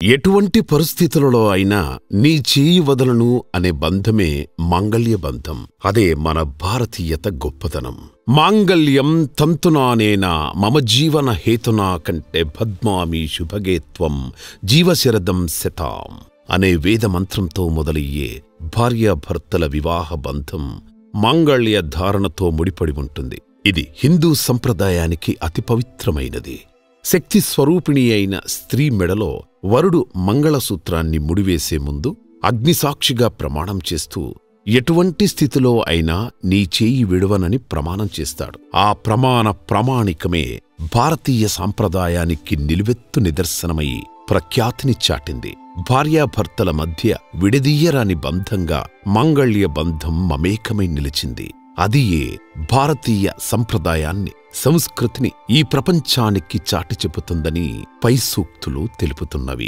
ఎటువంటి పరిస్థితులలో అయినా నీ చేయి వదలను అనే బంధమే మాంగళ్య బంధం. అదే మన భారతీయత గొప్పతనం. మాంగళ్యం తంతునానేన మమ జీవన హేతునా కంటే భద్మామి శుభగే త్వం జీవశరదం శతాం అనే వేదమంత్రంతో మొదలయ్యే భార్యాభర్తల వివాహ బంధం మాంగళ్య ధారణతో ముడిపడి ఉంటుంది. ఇది హిందూ సంప్రదాయానికి అతి పవిత్రమైనది. శక్తి స్వరూపిణి అయిన స్త్రీ మెడలో వరుడు మంగళసూత్రాన్ని ముడివేసే ముందు అగ్నిసాక్షిగా ప్రమాణం చేస్తూ ఎటువంటి స్థితిలో అయినా నీ చేయి విడువనని ప్రమాణం చేస్తాడు. ఆ ప్రామాణికమే భారతీయ సాంప్రదాయానికి నిలువెత్తు నిదర్శనమై ప్రఖ్యాతిని చాటింది. భార్యాభర్తల మధ్య విడదీయరాని బంధంగా మాంగళ్య బంధం మమేకమై నిలిచింది. అదియే భారతీయ సంప్రదాయాన్ని, సంస్కృతిని ఈ ప్రపంచానికి చాటి చెబుతుందని పై సూక్తులు తెలుపుతున్నవి.